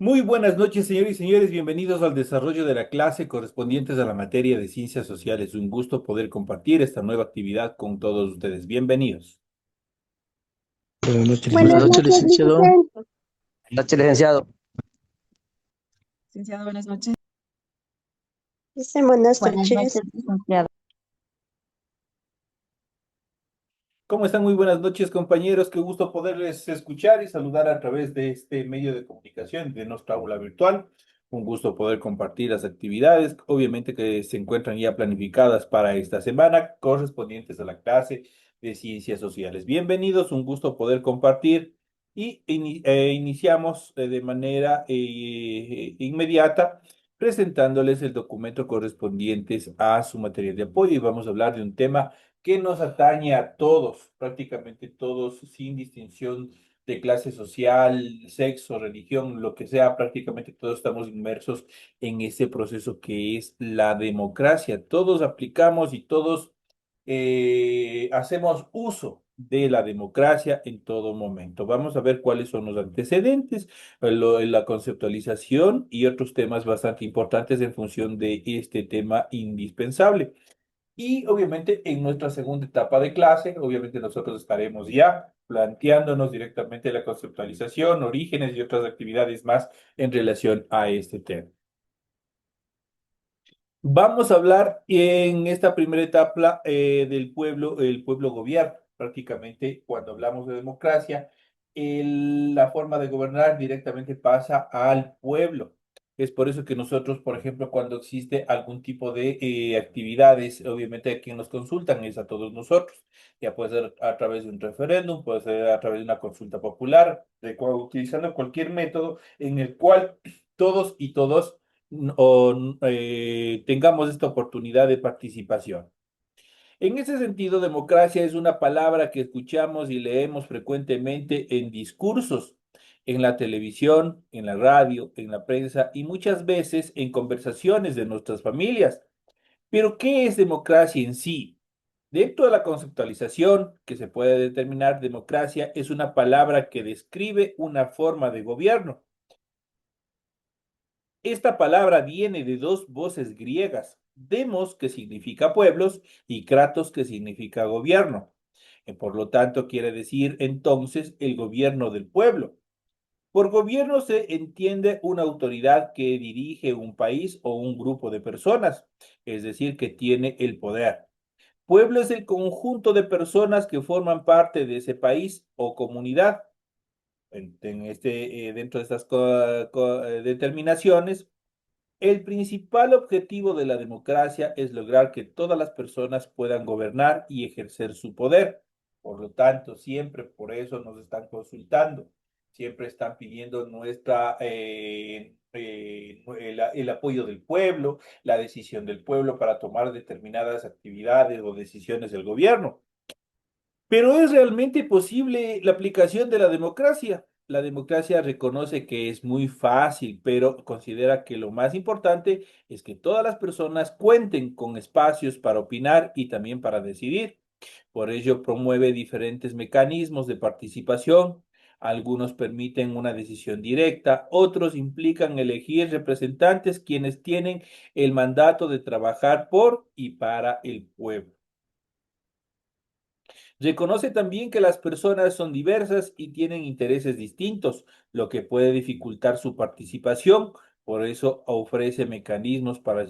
Muy buenas noches, señores y señores. Bienvenidos al desarrollo de la clase correspondientes a la materia de ciencias sociales. Un gusto poder compartir esta nueva actividad con todos ustedes. Bienvenidos. Buenas noches, Buenas Buenas licenciado. noches, noches, licenciado. licenciado. Buenas noches, licenciado. Licenciado, buenas noches. Dice buenas Buenas noches. noches, licenciado. ¿Cómo están? Muy buenas noches, compañeros. Qué gusto poderles escuchar y saludar a través de este medio de comunicación de nuestra aula virtual. Un gusto poder compartir las actividades, obviamente que se encuentran ya planificadas para esta semana, correspondientes a la clase de ciencias sociales. Bienvenidos, un gusto poder compartir y iniciamos de manera inmediata presentándoles el documento correspondientes a su material de apoyo y vamos a hablar de un tema que nos atañe a todos, prácticamente todos, sin distinción de clase social, sexo, religión, lo que sea, prácticamente todos estamos inmersos en ese proceso que es la democracia. Todos aplicamos y todos hacemos uso de la democracia en todo momento. Vamos a ver cuáles son los antecedentes, la conceptualización y otros temas bastante importantes en función de este tema indispensable. Y obviamente en nuestra segunda etapa de clase, obviamente nosotros estaremos ya planteándonos directamente la conceptualización, orígenes y otras actividades más en relación a este tema. Vamos a hablar en esta primera etapa del pueblo, el pueblo gobierno. Prácticamente cuando hablamos de democracia, la forma de gobernar directamente pasa al pueblo. Es por eso que nosotros, por ejemplo, cuando existe algún tipo de actividades, obviamente a quien nos consultan es a todos nosotros. Ya puede ser a través de un referéndum, puede ser a través de una consulta popular, utilizando cualquier método en el cual todos y todos tengamos esta oportunidad de participación. En ese sentido, democracia es una palabra que escuchamos y leemos frecuentemente en discursos, en la televisión, en la radio, en la prensa y muchas veces en conversaciones de nuestras familias. Pero, ¿qué es democracia en sí? Dentro de la conceptualización que se puede determinar, democracia es una palabra que describe una forma de gobierno. Esta palabra viene de dos voces griegas, demos, que significa pueblos, y kratos, que significa gobierno. Por lo tanto, quiere decir entonces el gobierno del pueblo. Por gobierno se entiende una autoridad que dirige un país o un grupo de personas, es decir, que tiene el poder. Pueblo es el conjunto de personas que forman parte de ese país o comunidad. Dentro de estas determinaciones, el principal objetivo de la democracia es lograr que todas las personas puedan gobernar y ejercer su poder. Por lo tanto, siempre por eso nos están consultando, siempre están pidiendo el apoyo del pueblo, la decisión del pueblo para tomar determinadas actividades o decisiones del gobierno. Pero ¿es realmente posible la aplicación de la democracia? La democracia reconoce que es muy fácil, pero considera que lo más importante es que todas las personas cuenten con espacios para opinar y también para decidir. Por ello, promueve diferentes mecanismos de participación. Algunos permiten una decisión directa, otros implican elegir representantes quienes tienen el mandato de trabajar por y para el pueblo. Reconoce también que las personas son diversas y tienen intereses distintos, lo que puede dificultar su participación. Por eso ofrece mecanismos para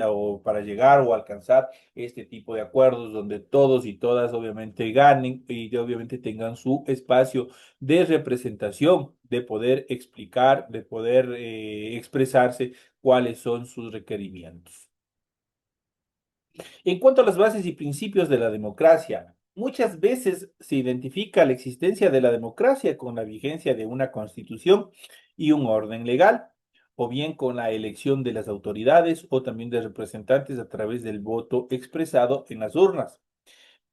o para llegar o alcanzar este tipo de acuerdos donde todos y todas obviamente ganen y obviamente tengan su espacio de representación, de poder explicar, de poder expresarse cuáles son sus requerimientos. En cuanto a las bases y principios de la democracia, muchas veces se identifica la existencia de la democracia con la vigencia de una constitución y un orden legal, o bien con la elección de las autoridades o también de representantes a través del voto expresado en las urnas.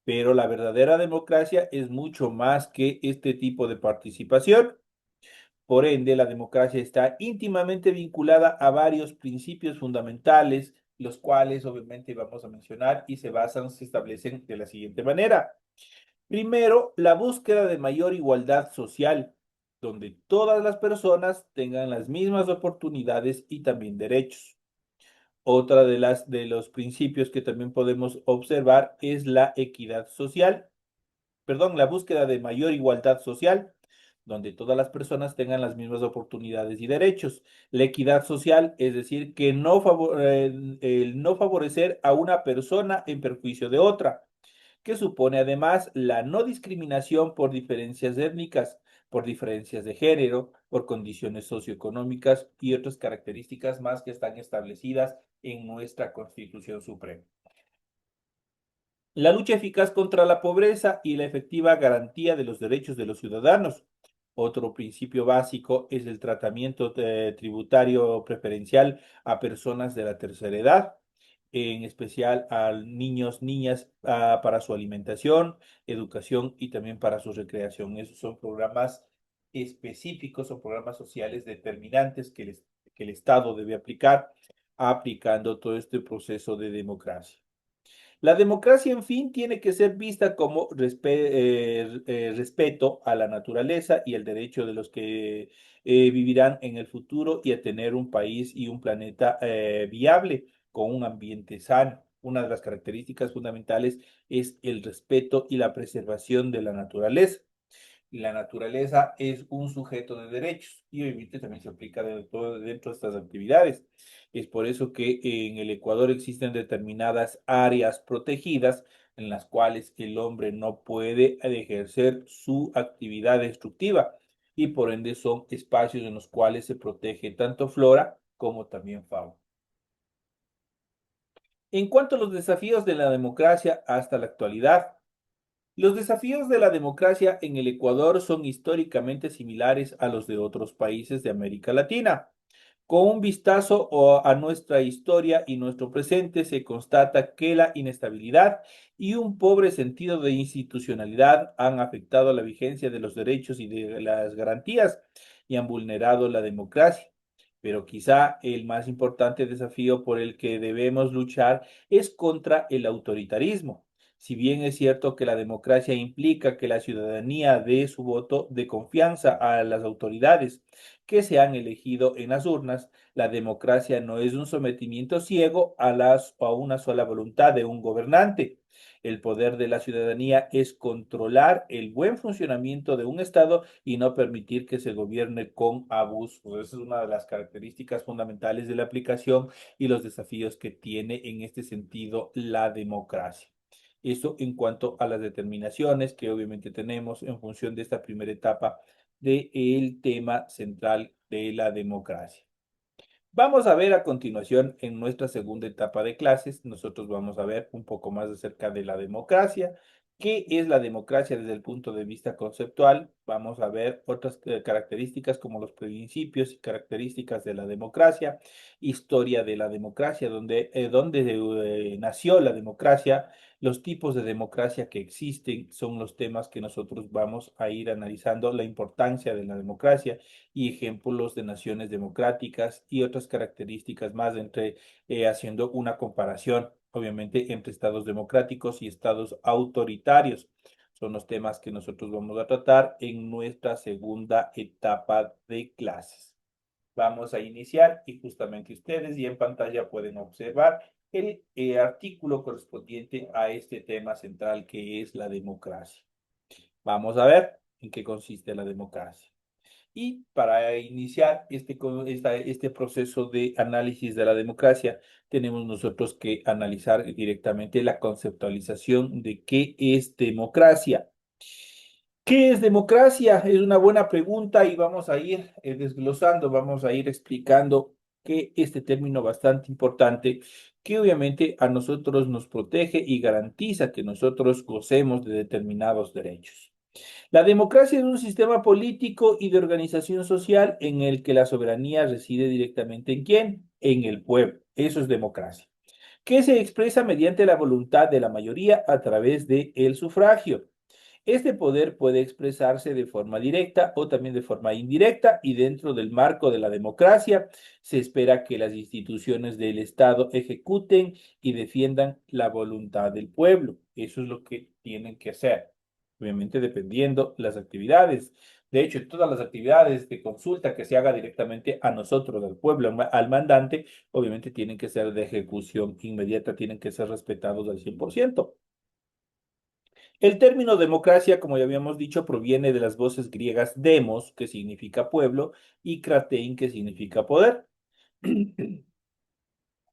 Pero la verdadera democracia es mucho más que este tipo de participación. Por ende, la democracia está íntimamente vinculada a varios principios fundamentales, los cuales obviamente vamos a mencionar y se establecen de la siguiente manera. Primero, la búsqueda de mayor igualdad social. donde todas las personas tengan las mismas oportunidades y también derechos. Otra de los principios que también podemos observar es la equidad social, perdón, la búsqueda de mayor igualdad social, donde todas las personas tengan las mismas oportunidades y derechos. La equidad social, es decir, que el no favorecer a una persona en perjuicio de otra, que supone además la no discriminación por diferencias étnicas, por diferencias de género, por condiciones socioeconómicas y otras características más que están establecidas en nuestra Constitución Suprema. La lucha eficaz contra la pobreza y la efectiva garantía de los derechos de los ciudadanos. Otro principio básico es el tratamiento tributario preferencial a personas de la tercera edad, en especial a niños, niñas, para su alimentación, educación y también para su recreación. Esos son programas específicos o programas sociales determinantes que el Estado debe aplicar, aplicando todo este proceso de democracia. La democracia, en fin, tiene que ser vista como respeto a la naturaleza y el derecho de los que vivirán en el futuro y a tener un país y un planeta viable con un ambiente sano. Una de las características fundamentales es el respeto y la preservación de la naturaleza. La naturaleza es un sujeto de derechos y obviamente también se aplica dentro de estas actividades. Es por eso que en el Ecuador existen determinadas áreas protegidas en las cuales el hombre no puede ejercer su actividad destructiva y por ende son espacios en los cuales se protege tanto flora como también fauna. En cuanto a los desafíos de la democracia hasta la actualidad, los desafíos de la democracia en el Ecuador son históricamente similares a los de otros países de América Latina. Con un vistazo a nuestra historia y nuestro presente, se constata que la inestabilidad y un pobre sentido de institucionalidad han afectado la vigencia de los derechos y de las garantías y han vulnerado la democracia. Pero quizá el más importante desafío por el que debemos luchar es contra el autoritarismo. Si bien es cierto que la democracia implica que la ciudadanía dé su voto de confianza a las autoridades que se han elegido en las urnas, la democracia no es un sometimiento ciego a una sola voluntad de un gobernante. El poder de la ciudadanía es controlar el buen funcionamiento de un Estado y no permitir que se gobierne con abuso. Esa es una de las características fundamentales de la aplicación y los desafíos que tiene en este sentido la democracia. Eso en cuanto a las determinaciones que obviamente tenemos en función de esta primera etapa del tema central de la democracia. Vamos a ver a continuación en nuestra segunda etapa de clases, nosotros vamos a ver un poco más acerca de la democracia, qué es la democracia desde el punto de vista conceptual, vamos a ver otras características como los principios y características de la democracia, historia de la democracia, donde nació la democracia, los tipos de democracia que existen son los temas que nosotros vamos a ir analizando, la importancia de la democracia y ejemplos de naciones democráticas y otras características más haciendo una comparación, obviamente, entre estados democráticos y estados autoritarios. Son los temas que nosotros vamos a tratar en nuestra segunda etapa de clases. Vamos a iniciar y justamente ustedes y en pantalla pueden observar el artículo correspondiente a este tema central que es la democracia. Vamos a ver en qué consiste la democracia. Y para iniciar este proceso de análisis de la democracia, tenemos nosotros que analizar directamente la conceptualización de qué es democracia. ¿Qué es democracia? Es una buena pregunta y vamos a ir desglosando, vamos a ir explicando que este término bastante importante, que obviamente a nosotros nos protege y garantiza que nosotros gocemos de determinados derechos. La democracia es un sistema político y de organización social en el que la soberanía reside directamente ¿en quién? En el pueblo. Eso es democracia. Que se expresa mediante la voluntad de la mayoría a través del sufragio. Este poder puede expresarse de forma directa o también de forma indirecta y dentro del marco de la democracia se espera que las instituciones del Estado ejecuten y defiendan la voluntad del pueblo. Eso es lo que tienen que hacer. Obviamente dependiendo las actividades. De hecho, todas las actividades de consulta que se haga directamente a nosotros, al pueblo, al mandante, obviamente tienen que ser de ejecución inmediata, tienen que ser respetados al 100%. El término democracia, como ya habíamos dicho, proviene de las voces griegas demos, que significa pueblo, y kratein, que significa poder.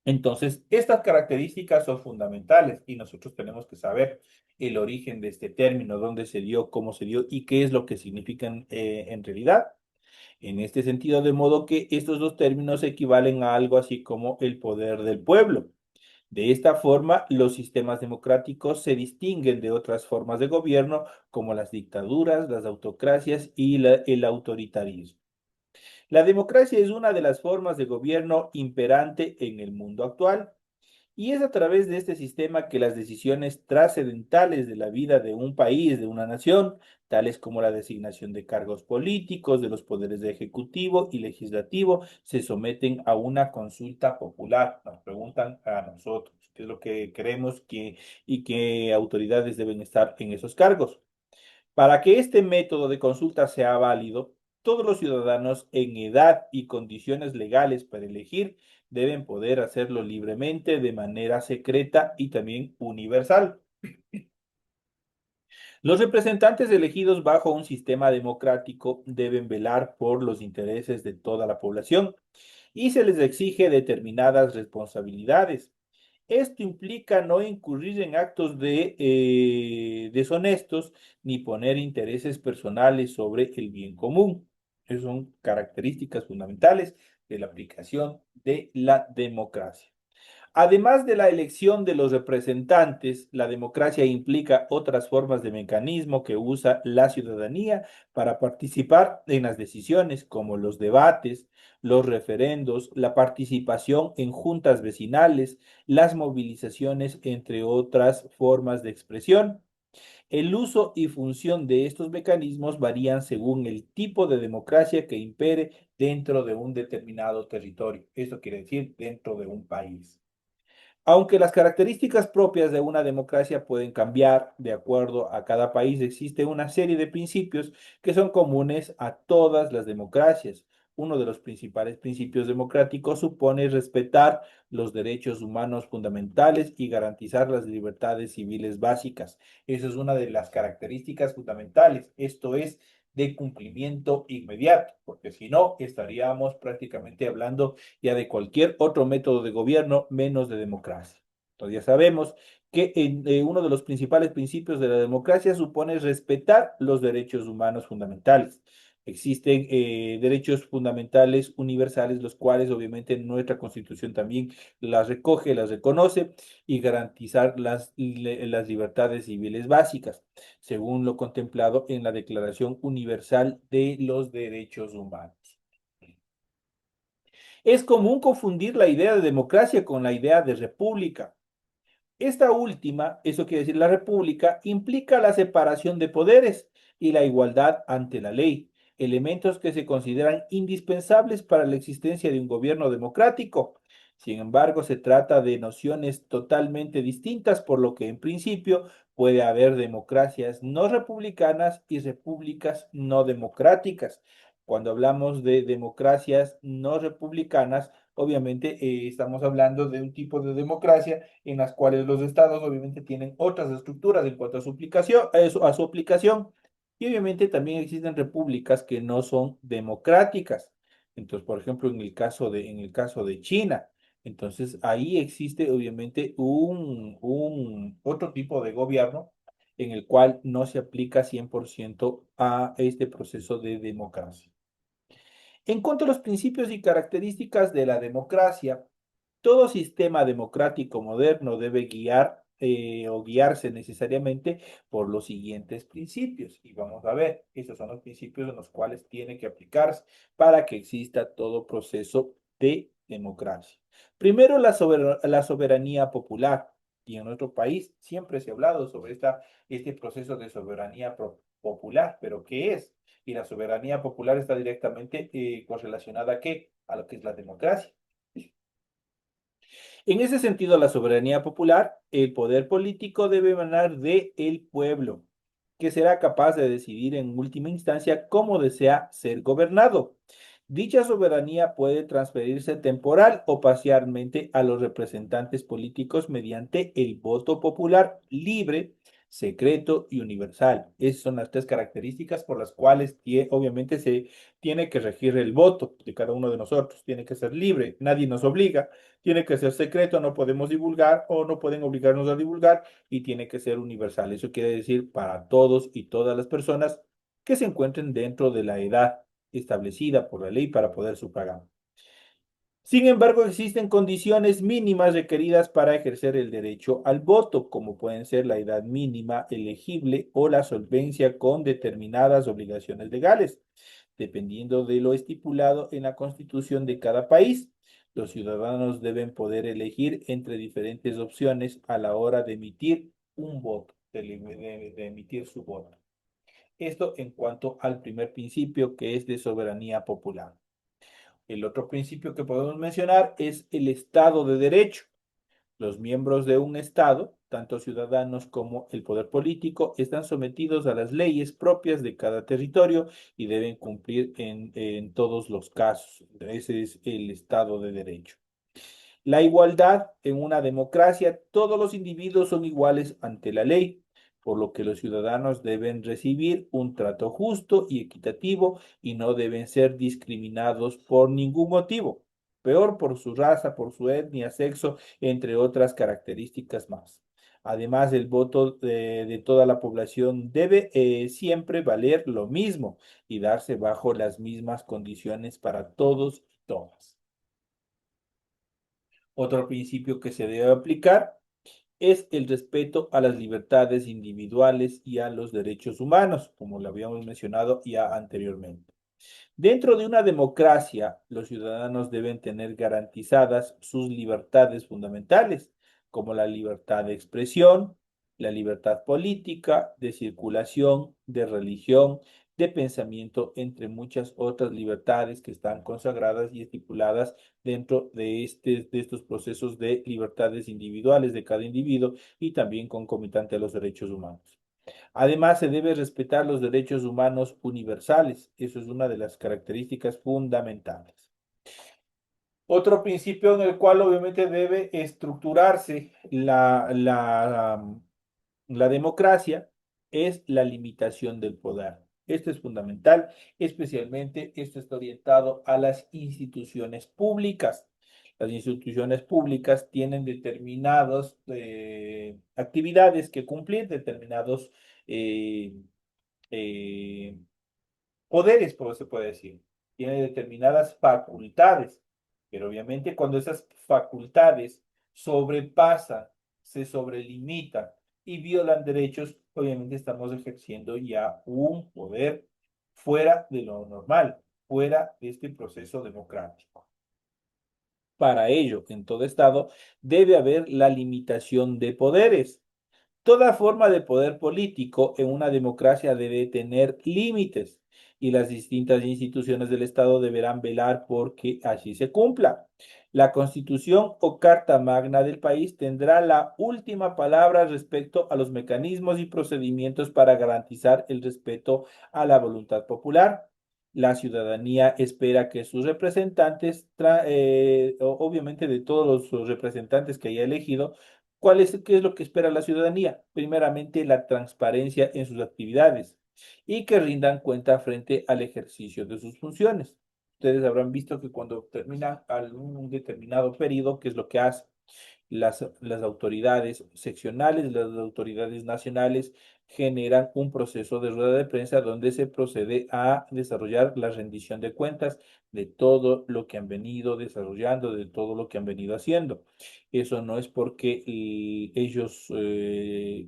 Entonces, estas características son fundamentales y nosotros tenemos que saber el origen de este término, dónde se dio, cómo se dio y qué es lo que significan en realidad. En este sentido, de modo que estos dos términos equivalen a algo así como el poder del pueblo. De esta forma, los sistemas democráticos se distinguen de otras formas de gobierno como las dictaduras, las autocracias y el autoritarismo. La democracia es una de las formas de gobierno imperante en el mundo actual y es a través de este sistema que las decisiones trascendentales de la vida de un país, de una nación, tales como la designación de cargos políticos, de los poderes de ejecutivo y legislativo, se someten a una consulta popular. Nos preguntan a nosotros qué es lo que queremos y qué autoridades deben estar en esos cargos. Para que este método de consulta sea válido, todos los ciudadanos en edad y condiciones legales para elegir deben poder hacerlo libremente, de manera secreta y también universal. Los representantes elegidos bajo un sistema democrático deben velar por los intereses de toda la población y se les exige determinadas responsabilidades. Esto implica no incurrir en actos deshonestos ni poner intereses personales sobre el bien común. Esas son características fundamentales de la aplicación de la democracia. Además de la elección de los representantes, la democracia implica otras formas de mecanismo que usa la ciudadanía para participar en las decisiones, como los debates, los referendos, la participación en juntas vecinales, las movilizaciones, entre otras formas de expresión. El uso y función de estos mecanismos varían según el tipo de democracia que impere dentro de un determinado territorio. Esto quiere decir dentro de un país. Aunque las características propias de una democracia pueden cambiar de acuerdo a cada país, existe una serie de principios que son comunes a todas las democracias. Uno de los principales principios democráticos supone respetar los derechos humanos fundamentales y garantizar las libertades civiles básicas. Esa es una de las características fundamentales. Esto es de cumplimiento inmediato, porque si no, estaríamos prácticamente hablando ya de cualquier otro método de gobierno menos de democracia. Entonces ya sabemos que uno de los principales principios de la democracia supone respetar los derechos humanos fundamentales. Existen derechos fundamentales universales, los cuales obviamente nuestra Constitución también las recoge, las reconoce y garantizar las libertades civiles básicas, según lo contemplado en la Declaración Universal de los Derechos Humanos. Es común confundir la idea de democracia con la idea de república. Esta última, eso quiere decir la república, implica la separación de poderes y la igualdad ante la ley, elementos que se consideran indispensables para la existencia de un gobierno democrático. Sin embargo, se trata de nociones totalmente distintas, por lo que en principio puede haber democracias no republicanas y repúblicas no democráticas. Cuando hablamos de democracias no republicanas, obviamente estamos hablando de un tipo de democracia en las cuales los estados obviamente tienen otras estructuras en cuanto a su aplicación, a su aplicación, y obviamente también existen repúblicas que no son democráticas. Entonces, por ejemplo, en el caso de China, entonces ahí existe obviamente un otro tipo de gobierno en el cual no se aplica 100% a este proceso de democracia. En cuanto a los principios y características de la democracia, todo sistema democrático moderno debe guiar o guiarse necesariamente por los siguientes principios. Y vamos a ver, estos son los principios en los cuales tiene que aplicarse para que exista todo proceso de democracia. Primero, la soberanía popular. Y en nuestro país siempre se ha hablado sobre este proceso de soberanía popular, pero ¿qué es? Y la soberanía popular está directamente correlacionada ¿a qué? A lo que es la democracia. En ese sentido, la soberanía popular, el poder político debe emanar del pueblo. que será capaz de decidir en última instancia cómo desea ser gobernado. Dicha soberanía puede transferirse temporal o parcialmente a los representantes políticos mediante el voto popular libre, secreto y universal. Esas son las tres características por las cuales obviamente se tiene que regir el voto de cada uno de nosotros. Tiene que ser libre, nadie nos obliga. Tiene que ser secreto, no podemos divulgar o no pueden obligarnos a divulgar, y tiene que ser universal. Eso quiere decir para todos y todas las personas que se encuentren dentro de la edad establecida por la ley para poder sufragar. Sin embargo, existen condiciones mínimas requeridas para ejercer el derecho al voto, como pueden ser la edad mínima elegible o la solvencia con determinadas obligaciones legales, dependiendo de lo estipulado en la Constitución de cada país. Los ciudadanos deben poder elegir entre diferentes opciones a la hora de emitir un voto, de emitir su voto. Esto en cuanto al primer principio, que es de soberanía popular. El otro principio que podemos mencionar es el Estado de Derecho. Los miembros de un Estado, tanto ciudadanos como el poder político, están sometidos a las leyes propias de cada territorio y deben cumplir en todos los casos. Ese es el Estado de Derecho. La igualdad en una democracia, todos los individuos son iguales ante la ley, por lo que los ciudadanos deben recibir un trato justo y equitativo y no deben ser discriminados por ningún motivo, peor por su raza, por su etnia, sexo, entre otras características más. Además, el voto de toda la población debe siempre valer lo mismo y darse bajo las mismas condiciones para todos y todas. Otro principio que se debe aplicar es el respeto a las libertades individuales y a los derechos humanos, como lo habíamos mencionado ya anteriormente. Dentro de una democracia, los ciudadanos deben tener garantizadas sus libertades fundamentales, como la libertad de expresión, la libertad política, de circulación, de religión, de pensamiento, entre muchas otras libertades que están consagradas y estipuladas dentro de estos procesos de libertades individuales de cada individuo y también concomitante a los derechos humanos. Además, se debe respetar los derechos humanos universales. Eso es una de las características fundamentales. Otro principio en el cual obviamente debe estructurarse la democracia es la limitación del poder. Esto es fundamental, especialmente esto está orientado a las instituciones públicas. Las instituciones públicas tienen determinadas actividades que cumplir, determinados eh, eh, poderes, por se puede decir. Tiene determinadas facultades, pero obviamente cuando esas facultades sobrepasan, se sobrelimitan y violan derechos, obviamente estamos ejerciendo ya un poder fuera de lo normal, fuera de este proceso democrático. Para ello, en todo estado debe haber la limitación de poderes. Toda forma de poder político en una democracia debe tener límites y las distintas instituciones del Estado deberán velar por que así se cumpla. La Constitución o Carta Magna del país tendrá la última palabra respecto a los mecanismos y procedimientos para garantizar el respeto a la voluntad popular. La ciudadanía espera que sus representantes, obviamente de todos los representantes que haya elegido, qué es lo que espera la ciudadanía? Primeramente, la transparencia en sus actividades y que rindan cuenta frente al ejercicio de sus funciones. Ustedes habrán visto que cuando termina algún determinado periodo, ¿qué es lo que hace? Las autoridades seccionales, las autoridades nacionales generan un proceso de rueda de prensa donde se procede a desarrollar la rendición de cuentas de todo lo que han venido desarrollando, de todo lo que han venido haciendo. Eso no es porque ellos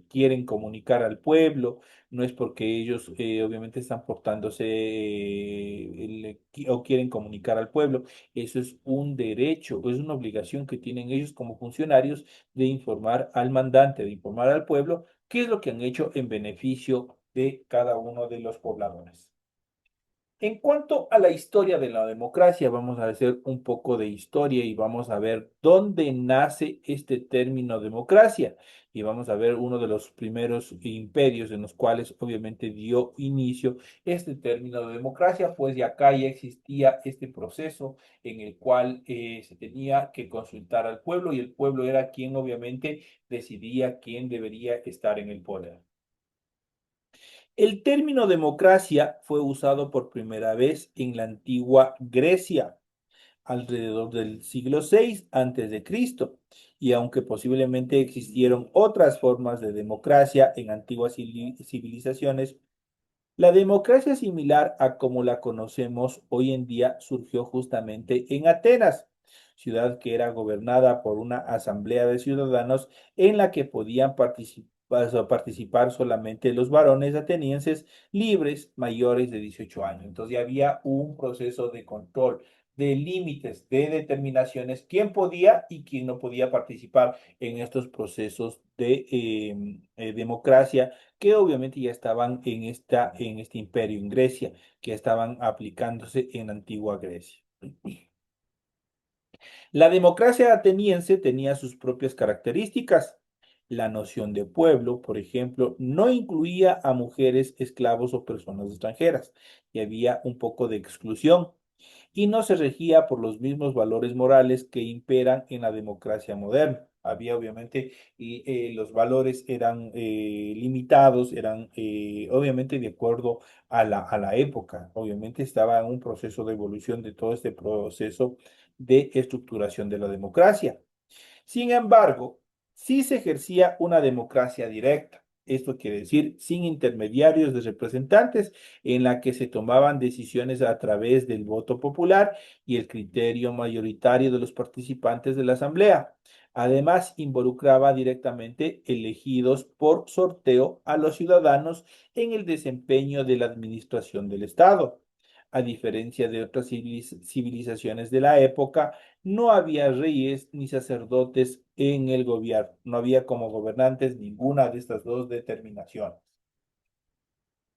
quieren comunicar al pueblo, no es porque ellos obviamente están portándose o quieren comunicar al pueblo. Eso es un derecho, es una obligación que tienen ellos como funcionarios de informar al mandante, de informar al pueblo qué es lo que han hecho en beneficio de cada uno de los pobladores. En cuanto a la historia de la democracia, vamos a hacer un poco de historia y vamos a ver dónde nace este término democracia. Y vamos a ver uno de los primeros imperios en los cuales obviamente dio inicio este término de democracia, pues de acá ya existía este proceso en el cual se tenía que consultar al pueblo y el pueblo era quien obviamente decidía quién debería estar en el poder. El término democracia fue usado por primera vez en la antigua Grecia, alrededor del siglo VI antes de Cristo, y aunque posiblemente existieron otras formas de democracia en antiguas civilizaciones, la democracia similar a como la conocemos hoy en día surgió justamente en Atenas, ciudad que era gobernada por una asamblea de ciudadanos en la que podían participar solamente los varones atenienses libres mayores de 18 años. Entonces ya había un proceso de control, de límites, de determinaciones, quién podía y quién no podía participar en estos procesos de democracia que obviamente ya estaban en este imperio, en Grecia, que estaban aplicándose en la antigua Grecia. La democracia ateniense tenía sus propias características. La noción de pueblo, por ejemplo, no incluía a mujeres, esclavos o personas extranjeras, y había un poco de exclusión y no se regía por los mismos valores morales que imperan en la democracia moderna. Había obviamente los valores eran limitados, eran obviamente de acuerdo a la época. Obviamente estaba en un proceso de evolución de todo este proceso de estructuración de la democracia. Sin embargo, sí se ejercía una democracia directa. Esto quiere decir sin intermediarios de representantes, en la que se tomaban decisiones a través del voto popular y el criterio mayoritario de los participantes de la asamblea. Además, involucraba directamente elegidos por sorteo a los ciudadanos en el desempeño de la administración del Estado. A diferencia de otras civilizaciones de la época, no había reyes ni sacerdotes en el gobierno, no había como gobernantes ninguna de estas dos determinaciones.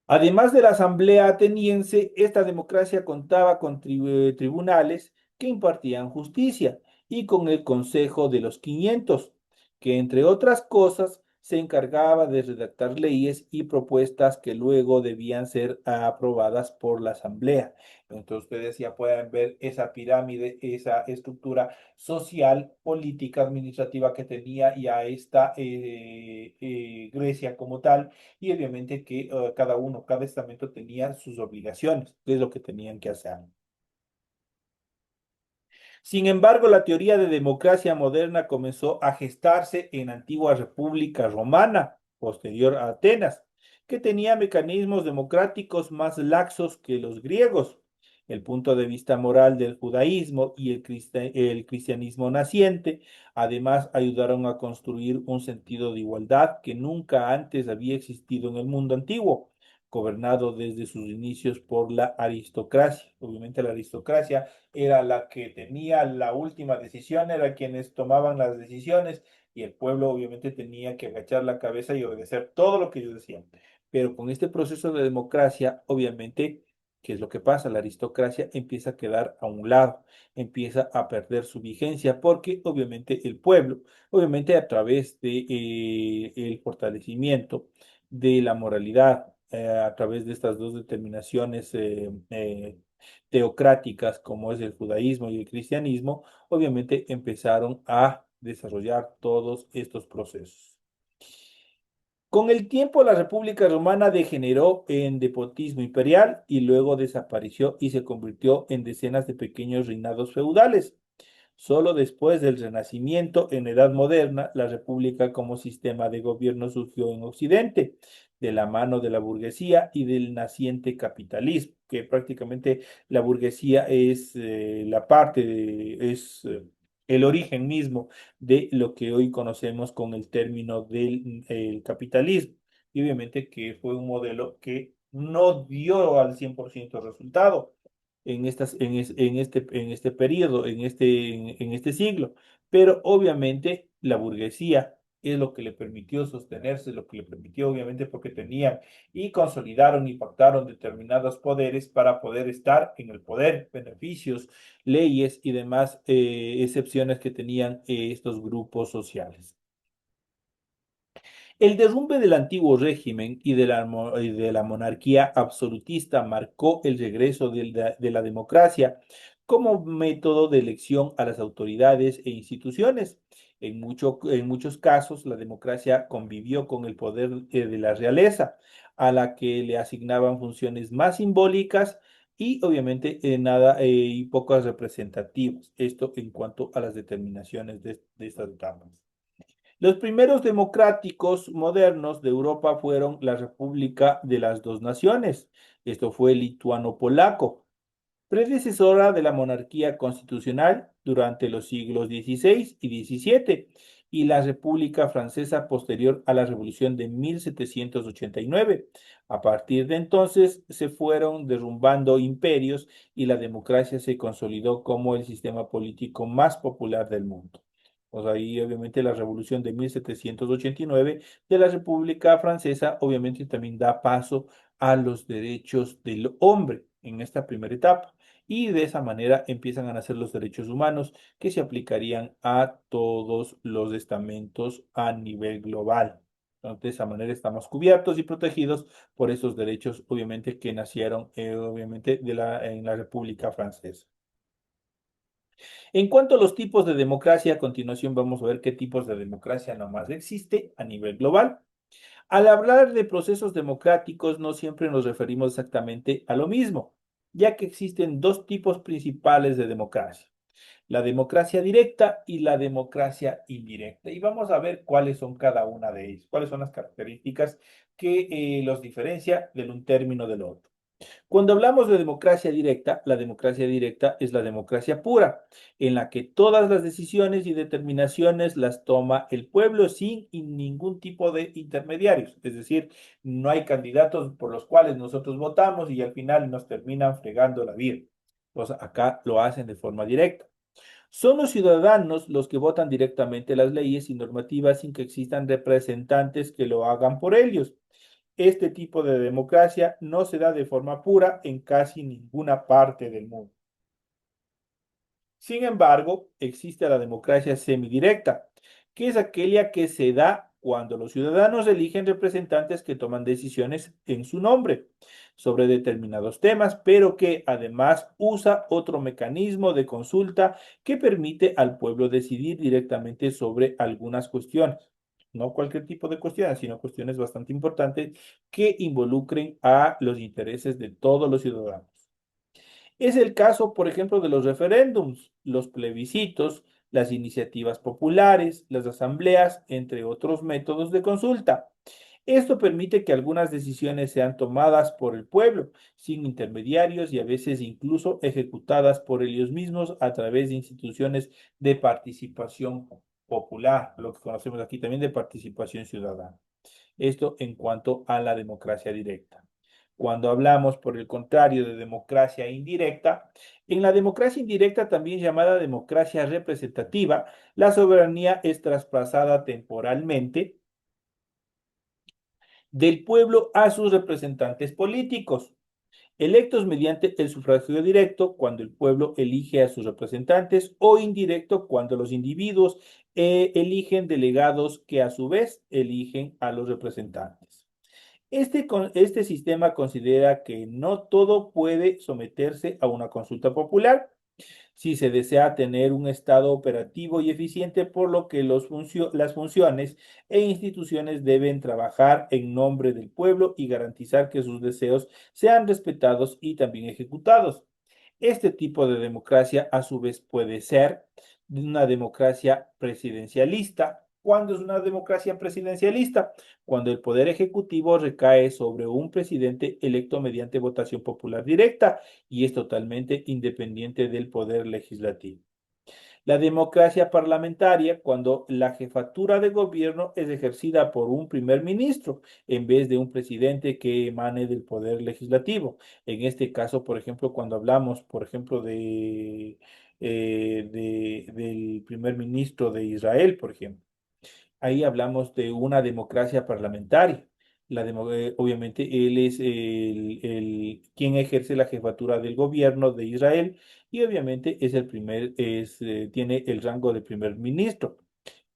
Además de la Asamblea ateniense, esta democracia contaba con tribunales que impartían justicia y con el Consejo de los 500, que entre otras cosas se encargaba de redactar leyes y propuestas que luego debían ser aprobadas por la Asamblea. Entonces ustedes ya pueden ver esa pirámide, esa estructura social, política, administrativa que tenía ya esta Grecia como tal y obviamente que cada uno, cada estamento tenía sus obligaciones, qué es lo que tenían que hacer. Sin embargo, la teoría de democracia moderna comenzó a gestarse en la antigua República Romana, posterior a Atenas, que tenía mecanismos democráticos más laxos que los griegos. El punto de vista moral del judaísmo y el cristianismo naciente, además, ayudaron a construir un sentido de igualdad que nunca antes había existido en el mundo antiguo, gobernado desde sus inicios por la aristocracia. Obviamente la aristocracia era la que tenía la última decisión, era quienes tomaban las decisiones y el pueblo obviamente tenía que agachar la cabeza y obedecer todo lo que ellos decían. Pero con este proceso de democracia, obviamente, ¿qué es lo que pasa? La aristocracia empieza a quedar a un lado, empieza a perder su vigencia porque obviamente el pueblo, obviamente a través de el fortalecimiento de la moralidad, a través de estas dos determinaciones teocráticas como es el judaísmo y el cristianismo, obviamente empezaron a desarrollar todos estos procesos. Con el tiempo, la República Romana degeneró en despotismo imperial y luego desapareció y se convirtió en decenas de pequeños reinados feudales. Solo después del Renacimiento, en la Edad Moderna, la República como sistema de gobierno surgió en Occidente, de la mano de la burguesía y del naciente capitalismo, que prácticamente la burguesía es la parte, es el origen mismo de lo que hoy conocemos con el término del el capitalismo. Y obviamente que fue un modelo que no dio al 100% resultado en este periodo, en este siglo. Pero obviamente la burguesía es lo que le permitió sostenerse, lo que le permitió, obviamente, porque tenían y consolidaron y pactaron determinados poderes para poder estar en el poder, beneficios, leyes y demás excepciones que tenían estos grupos sociales. El derrumbe del antiguo régimen y de la monarquía absolutista marcó el regreso de la democracia como método de elección a las autoridades e instituciones. En muchos casos, la democracia convivió con el poder de la realeza, a la que le asignaban funciones más simbólicas y obviamente nada y pocas representativas. Esto en cuanto a las determinaciones de estas etapas. Los primeros democráticos modernos de Europa fueron la República de las Dos Naciones. Esto fue lituano-polaco, predecesora de la monarquía constitucional durante los siglos XVI y XVII, y la República Francesa posterior a la Revolución de 1789. A partir de entonces se fueron derrumbando imperios y la democracia se consolidó como el sistema político más popular del mundo. O sea, ahí obviamente la revolución de 1789 de la República Francesa obviamente también da paso a los derechos del hombre en esta primera etapa. Y de esa manera empiezan a nacer los derechos humanos que se aplicarían a todos los estamentos a nivel global. Entonces, de esa manera estamos cubiertos y protegidos por esos derechos, obviamente, que nacieron, obviamente, en la República Francesa. En cuanto a los tipos de democracia, a continuación vamos a ver qué tipos de democracia nomás existe a nivel global. Al hablar de procesos democráticos, no siempre nos referimos exactamente a lo mismo, ya que existen dos tipos principales de democracia, la democracia directa y la democracia indirecta. Y vamos a ver cuáles son cada una de ellas, cuáles son las características que los diferencia de un término del otro. Cuando hablamos de democracia directa, la democracia directa es la democracia pura, en la que todas las decisiones y determinaciones las toma el pueblo sin ningún tipo de intermediarios. Es decir, no hay candidatos por los cuales nosotros votamos y al final nos terminan fregando la vida. Pues acá lo hacen de forma directa. Son los ciudadanos los que votan directamente las leyes y normativas sin que existan representantes que lo hagan por ellos. Este tipo de democracia no se da de forma pura en casi ninguna parte del mundo. Sin embargo, existe la democracia semidirecta, que es aquella que se da cuando los ciudadanos eligen representantes que toman decisiones en su nombre sobre determinados temas, pero que además usa otro mecanismo de consulta que permite al pueblo decidir directamente sobre algunas cuestiones. No cualquier tipo de cuestiones, sino cuestiones bastante importantes que involucren a los intereses de todos los ciudadanos. Es el caso, por ejemplo, de los referéndums, los plebiscitos, las iniciativas populares, las asambleas, entre otros métodos de consulta. Esto permite que algunas decisiones sean tomadas por el pueblo, sin intermediarios y a veces incluso ejecutadas por ellos mismos a través de instituciones de participación popular, lo que conocemos aquí también de participación ciudadana. Esto en cuanto a la democracia directa. Cuando hablamos, por el contrario, de democracia indirecta, en la democracia indirecta, también llamada democracia representativa, la soberanía es traspasada temporalmente del pueblo a sus representantes políticos, electos mediante el sufragio directo cuando el pueblo elige a sus representantes o indirecto cuando los individuos eligen delegados que a su vez eligen a los representantes. Este sistema considera que no todo puede someterse a una consulta popular si se desea tener un Estado operativo y eficiente, por lo que las funciones e instituciones deben trabajar en nombre del pueblo y garantizar que sus deseos sean respetados y también ejecutados. Este tipo de democracia, a su vez, puede ser una democracia presidencialista. ¿Cuándo es una democracia presidencialista? Cuando el poder ejecutivo recae sobre un presidente electo mediante votación popular directa y es totalmente independiente del poder legislativo. La democracia parlamentaria, cuando la jefatura de gobierno es ejercida por un primer ministro en vez de un presidente que emane del poder legislativo. En este caso, por ejemplo, cuando hablamos, por ejemplo, del primer ministro de Israel, por ejemplo. ahí hablamos de una democracia parlamentaria. Obviamente él es quien ejerce la jefatura del gobierno de Israel y obviamente es tiene el rango de primer ministro,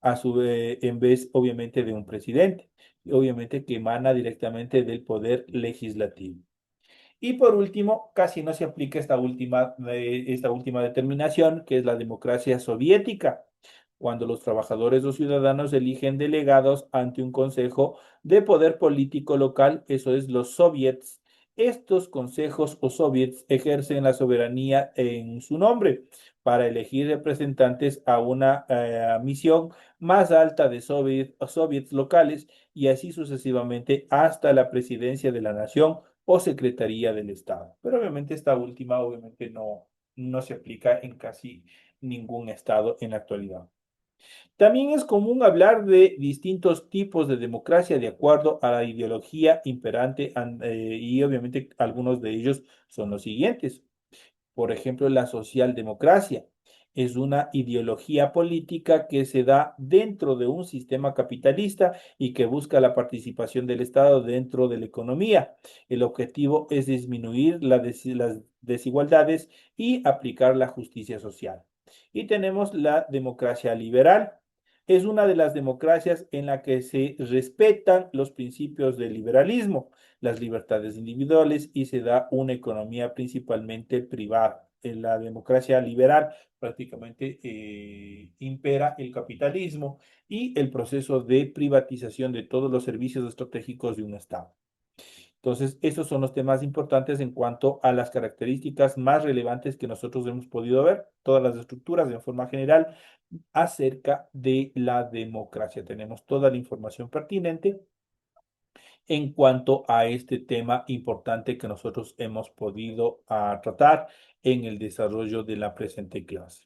en vez obviamente de un presidente, y obviamente que emana directamente del poder legislativo. Y por último, casi no se aplica esta última determinación, que es la democracia soviética, cuando los trabajadores o ciudadanos eligen delegados ante un consejo de poder político local, eso es los soviets. Estos consejos o soviets ejercen la soberanía en su nombre para elegir representantes a una misión más alta de soviets locales y así sucesivamente hasta la presidencia de la nación o Secretaría del Estado. Pero obviamente esta última obviamente no se aplica en casi ningún estado en la actualidad. También es común hablar de distintos tipos de democracia de acuerdo a la ideología imperante y obviamente algunos de ellos son los siguientes. Por ejemplo, la socialdemocracia es una ideología política que se da dentro de un sistema capitalista y que busca la participación del Estado dentro de la economía. El objetivo es disminuir las desigualdades y aplicar la justicia social. Y tenemos la democracia liberal. Es una de las democracias en la que se respetan los principios del liberalismo, las libertades individuales y se da una economía principalmente privada. En la democracia liberal prácticamente impera el capitalismo y el proceso de privatización de todos los servicios estratégicos de un Estado. Entonces, estos son los temas importantes en cuanto a las características más relevantes que nosotros hemos podido ver, todas las estructuras de forma general acerca de la democracia. Tenemos toda la información pertinente en cuanto a este tema importante que nosotros hemos podido tratar en el desarrollo de la presente clase.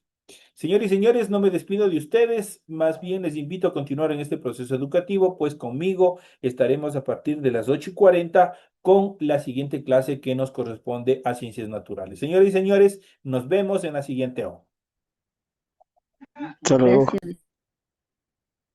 Señores y señores, no me despido de ustedes, más bien les invito a continuar en este proceso educativo, pues conmigo estaremos a partir de las 8:40 con la siguiente clase que nos corresponde a ciencias naturales. Señores y señores, nos vemos en la siguiente hora. Hasta luego. Gracias.